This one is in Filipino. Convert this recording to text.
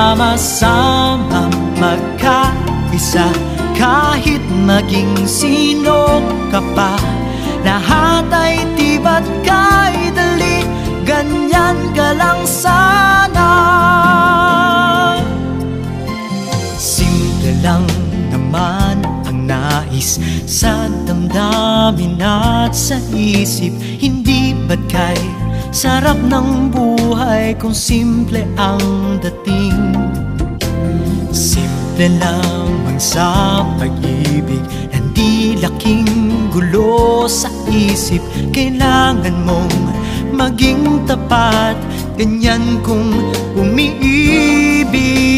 Sama-sama magkaisa, kahit maging sino ka pa. Lahat ay di ba't kay dali, ganyan ka lang sana. Simple lang naman ang nais sa damdamin at sa isip. Hindi ba't kay sarap ng buhay kung simple ang dating. Simple lamang sa pag-ibig, hindi laking gulo sa isip. Kailangan mong maging tapat, ganyan kung umiibig.